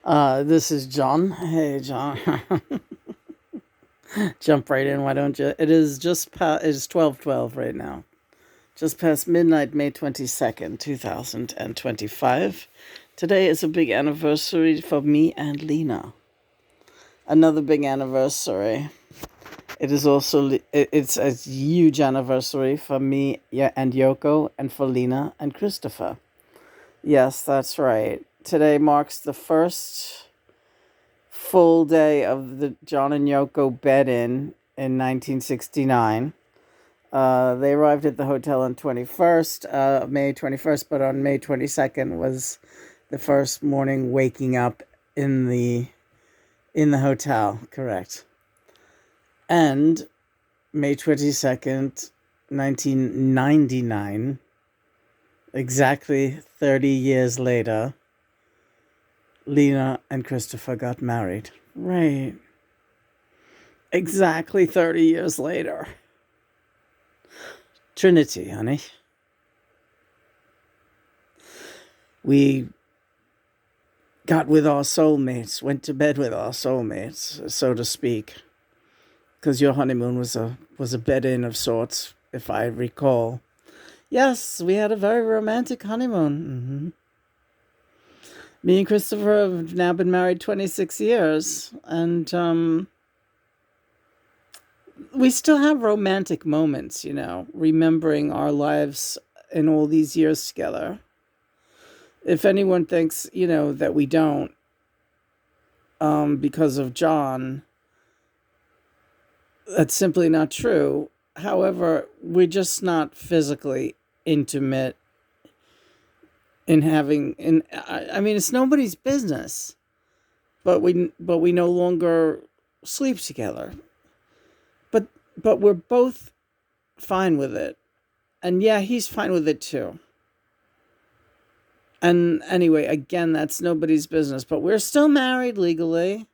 This is John. Hey, John. Jump right in, why don't you? It is just past, it is 12:12 right now. Just past midnight, May 22nd, 2025. Today is a big anniversary for me and Lena. Another big anniversary. It is also it's a huge anniversary for me, yeah, and Yoko, and for Lena and Christopher. Yes, that's right. Today marks the first full day of the John and Yoko bed in 1969. They arrived at the hotel on 21st, May 21st, but on May 22nd was the first morning waking up in the hotel, correct. And May 22nd, 1999, exactly 30 years later, Lena and Christopher got married. Right. Exactly 30 years later. Trinity, honey. We got with our soulmates, went to bed with our soulmates, so to speak. Because your honeymoon was a bed-in of sorts, if I recall. Yes, we had a very romantic honeymoon. Me and Christopher have now been married 26 years, and we still have romantic moments, remembering our lives in all these years together. If anyone thinks, that we don't, because of John, that's simply not true. However, we're just not physically intimate I mean, it's nobody's business, but we no longer sleep together. But we're both fine with it. And yeah, he's fine with it too. And anyway, again, that's nobody's business, but we're still married legally.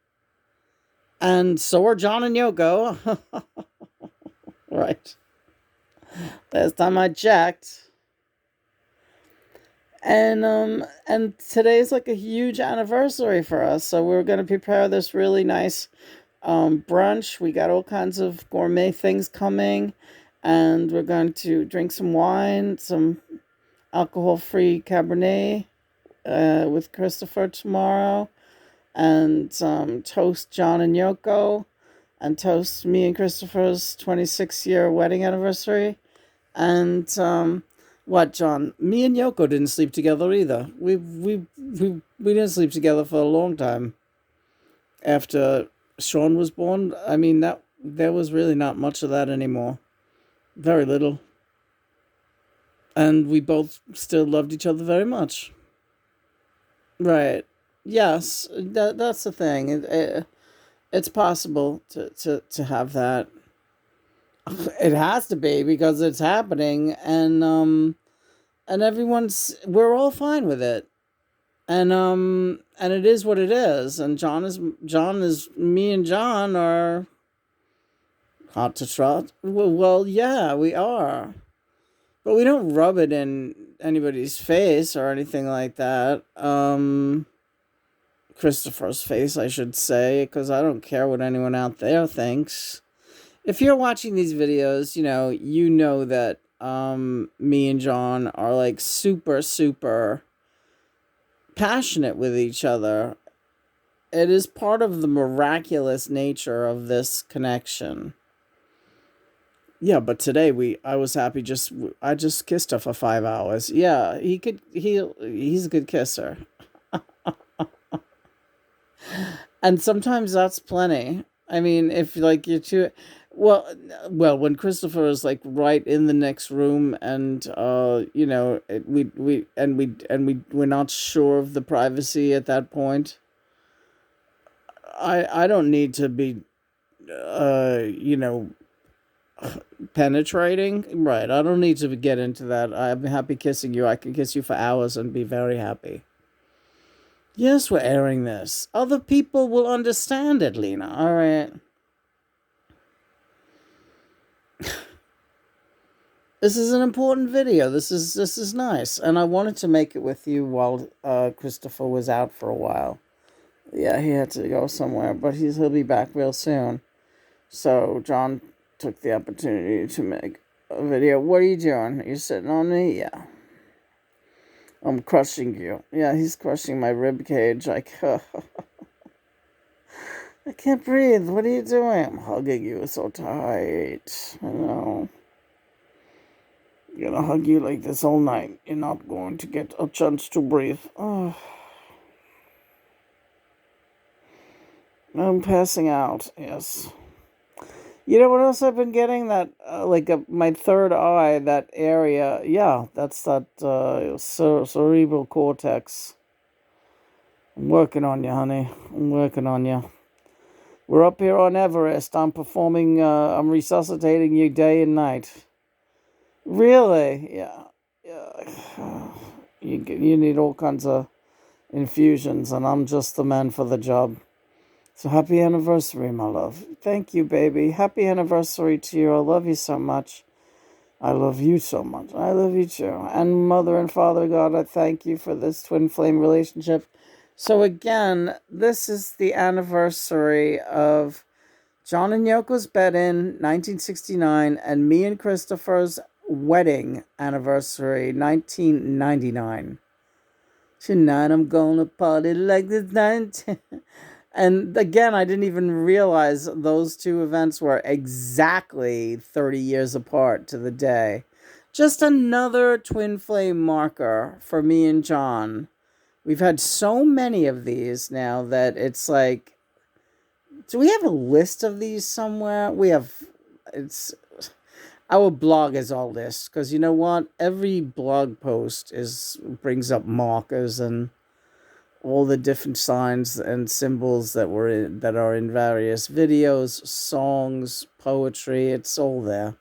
And so are John and Yoko. Right. Last time I checked. And today's like a huge anniversary for us. So we're going to prepare this really nice brunch. We got all kinds of gourmet things coming, and we're going to drink some wine, some alcohol-free Cabernet with Christopher tomorrow, and toast John and Yoko, and toast me and Christopher's 26-year wedding anniversary. And what, John? Me and Yoko didn't sleep together either. We didn't sleep together for a long time after Sean was born. I mean, that there was really not much of that anymore. Very little. And we both still loved each other very much. Right. Yes, that's the thing. It's possible to have that. It has to be because it's happening, and we're all fine with it. And it is what it is. And John is me and John are hot to trot. Well, yeah, we are. But we don't rub it in anybody's face or anything like that. Christopher's face, I should say, because I don't care what anyone out there thinks. If you're watching these videos, you know that me and John are like super, super passionate with each other. It is part of the miraculous nature of this connection. Yeah, but today I was happy I just kissed her for 5 hours. Yeah, he's a good kisser. And sometimes that's plenty. I mean, if like you're too well, when Christopher is like right in the next room, and we're not sure of the privacy at that point. I don't need to be you know penetrating. Right. I don't need to get into that. I'm happy kissing you. I can kiss you for hours and be very happy. Yes, we're airing this. Other people will understand it, Lena. All right. This is an important video. This is nice, and I wanted to make it with you while Christopher was out for a while. Yeah, he had to go somewhere, but he'll be back real soon. So John took the opportunity to make a video. What are you doing? You sitting on me? Yeah. I'm crushing you. Yeah, he's crushing my rib cage. I can't breathe. What are you doing? I'm hugging you so tight. I know. I'm gonna hug you like this all night. You're not going to get a chance to breathe. Oh, I'm passing out. Yes. You know what else I've been getting? That my third eye, that area. Yeah, that's that cerebral cortex. I'm working on you, honey. I'm working on you. We're up here on Everest. I'm performing. I'm resuscitating you day and night. Really? Yeah. Yeah. You need all kinds of infusions, and I'm just the man for the job. So happy anniversary, my love. Thank you, baby. Happy anniversary to you. I love you so much. I love you so much. I love you too. And Mother and Father God, I thank you for this twin flame relationship. So again, this is the anniversary of John and Yoko's bed-in, 1969, and me and Christopher's wedding anniversary, 1999. Tonight I'm gonna party like this night. And again, I didn't even realize those two events were exactly 30 years apart to the day. Just another twin flame marker for me and John. We've had so many of these now that it's like, do we have a list of these somewhere? We have, it's, our blog is all this, because you know what? Every blog post brings up markers and all the different signs and symbols that are in various videos, songs, poetry. It's all there.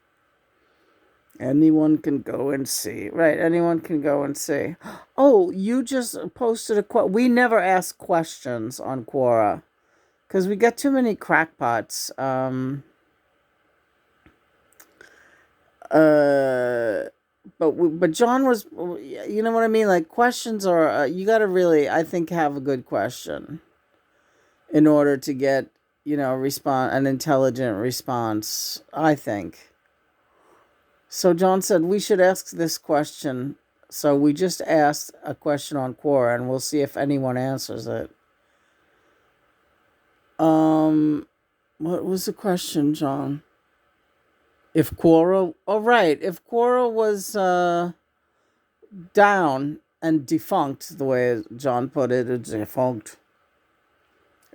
Anyone can go and see. Right, anyone can go and see. Oh, you just posted we never ask questions on Quora because we get too many crackpots. But John was, you know what I mean? Like, questions are, you got to really, I think, have a good question in order to get, an intelligent response, I think. So John said we should ask this question. So we just asked a question on Quora, and we'll see if anyone answers it. What was the question, John? If Quora, oh right, if Quora was down and defunct, the way John put it, it's defunct.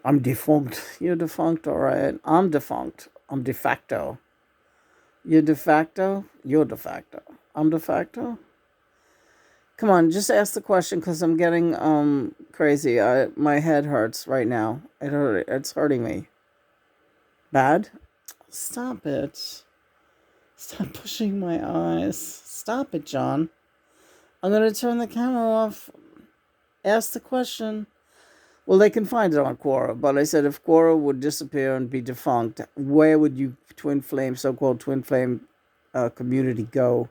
I'm defunct. You're defunct, all right. I'm defunct. I'm de facto. You're de facto? You're de facto. I'm de facto? Come on, just ask the question because I'm getting crazy. My head hurts right now. It's hurting me. Bad? Stop it. Stop pushing my eyes. Stop it, John. I'm gonna turn the camera off. Ask the question. Well, they can find it on Quora, but I said if Quora would disappear and be defunct, where would you so-called twin flame community go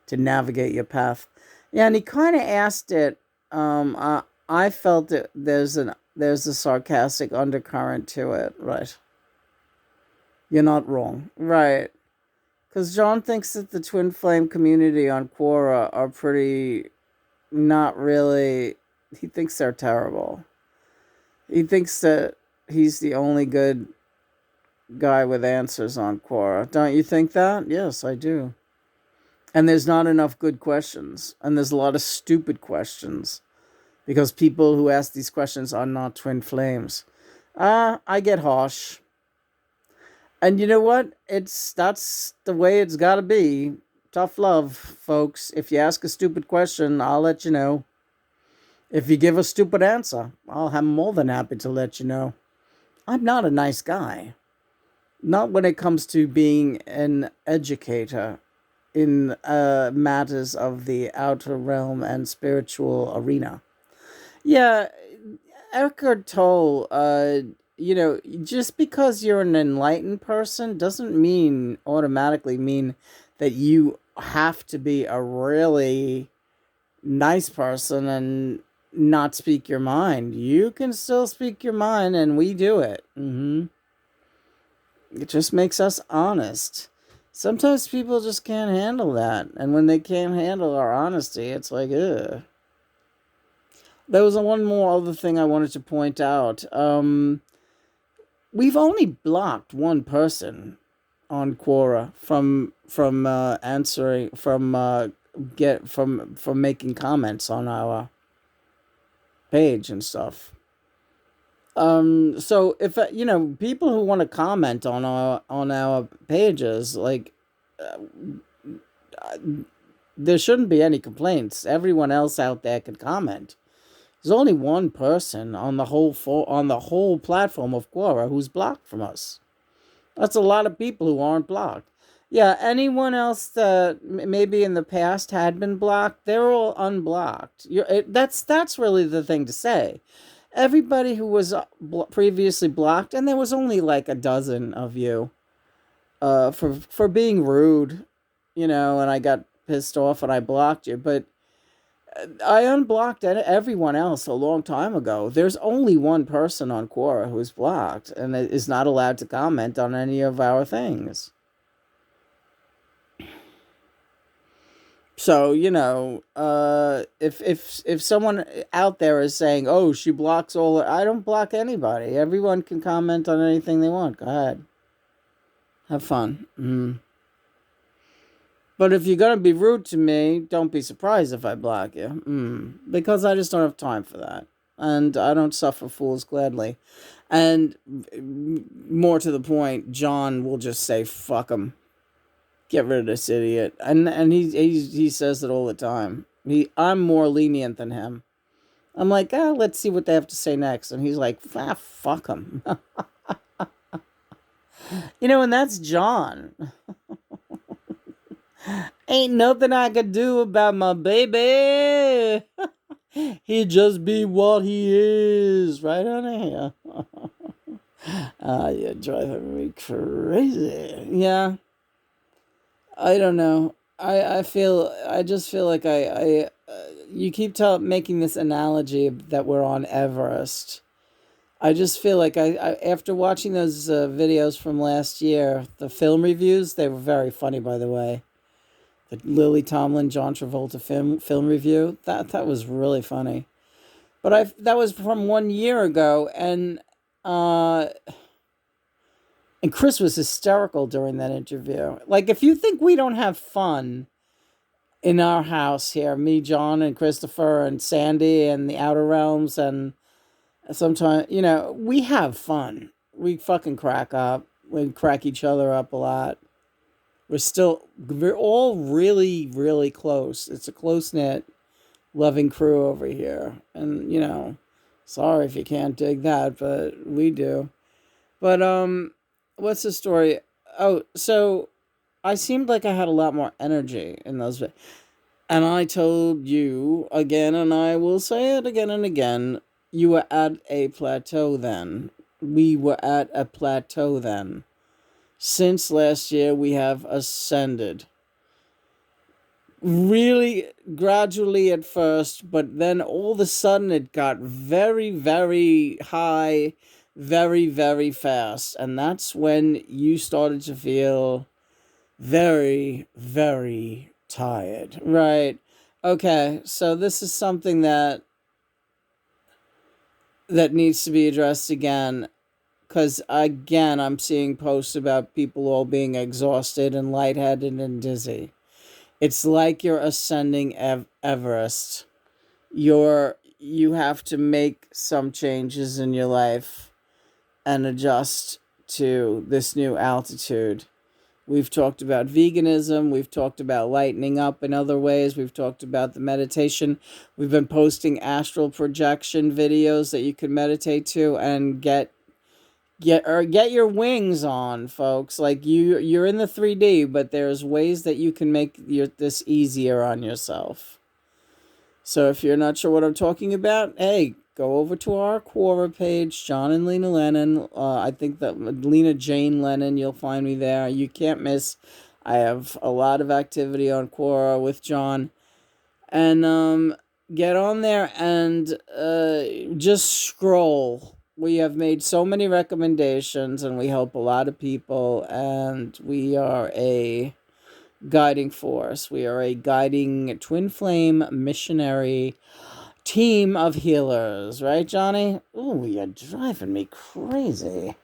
to navigate your path? Yeah, and he kind of asked it. I felt that there's a sarcastic undercurrent to it, right? You're not wrong, right? Because John thinks that the twin flame community on Quora are pretty, not really. He thinks they're terrible. He thinks that he's the only good guy with answers on Quora. Don't you think that? Yes, I do. And there's not enough good questions. And there's a lot of stupid questions. Because people who ask these questions are not twin flames. I get harsh. And you know what? That's the way it's gotta be. Tough love, folks. If you ask a stupid question, I'll let you know. If you give a stupid answer, I'm more than happy to let you know. I'm not a nice guy. Not when it comes to being an educator in matters of the outer realm and spiritual arena. Yeah, Eckhart Tolle, just because you're an enlightened person doesn't automatically mean that you have to be a really nice person and not speak your mind. You can still speak your mind, and we do it. It just makes us honest. Sometimes people just can't handle that, and when they can't handle our honesty, it's like, ugh. There was one more other thing I wanted to point out. We've only blocked one person on Quora from answering from making comments on our page and stuff. So if people who want to comment on our pages, like, there shouldn't be any complaints. Everyone else out there can comment. There's only one person on the whole platform of Quora who's blocked from us. That's a lot of people who aren't blocked. Yeah, anyone else that maybe in the past had been blocked, they're all unblocked. That's really the thing to say. Everybody who was previously blocked, and there was only like a dozen of you, for being rude, and I got pissed off and I blocked you, but I unblocked everyone else a long time ago. There's only one person on Quora who's blocked and is not allowed to comment on any of our things. So, if someone out there is saying, "Oh, she blocks all," I don't block anybody. Everyone can comment on anything they want. Go ahead, have fun. But if you're gonna be rude to me, don't be surprised if I block you. Because I just don't have time for that, and I don't suffer fools gladly. And more to the point, John will just say, "Fuck him." Get rid of this idiot, and he says it all the time. I'm more lenient than him. I'm like, let's see what they have to say next, and he's like, fuck him. And that's John. Ain't nothing I could do about my baby. He just be what he is, right on here. You're driving me crazy. Yeah. I don't know. I just feel like you keep making this analogy that we're on Everest. I just feel like I after watching those videos from last year, the film reviews, they were very funny, by the way. The Lily Tomlin, John Travolta film review, that was really funny. But that was from 1 year ago, and Chris was hysterical during that interview. Like, if you think we don't have fun in our house here, me, John, and Christopher, and Sandy, and the Outer Realms, and sometimes, we have fun. We fucking crack up. We crack each other up a lot. We're all really, really close. It's a close-knit, loving crew over here. And, sorry if you can't dig that, but we do. But, what's the story? Oh, so I seemed like I had a lot more energy in those. And I told you again, and I will say it again and again, you were at a plateau then. We were at a plateau then. Since last year, we have ascended. Really gradually at first, but then all of a sudden it got very, very high, very, very fast. And that's when you started to feel very, very tired. Right. Okay, so this is something that needs to be addressed again. Because, again, I'm seeing posts about people all being exhausted and lightheaded and dizzy. It's like you're ascending Everest. You have to make some changes in your life and adjust to this new altitude. We've talked about veganism. We've talked about lightening up in other ways. We've talked about the meditation. We've been posting astral projection videos that you can meditate to and get your wings on, folks. Like, you're in the 3D, but there's ways that you can make this easier on yourself. So if you're not sure what I'm talking about, hey, go over to our Quora page, John and Lena Lennon. I think that Lena Jane Lennon, you'll find me there. You can't miss. I have a lot of activity on Quora with John. And Get on there and just scroll. We have made so many recommendations, and we help a lot of people, and we are a guiding force. We are a guiding twin flame missionary team of healers, right, Johnny? Ooh, you're driving me crazy.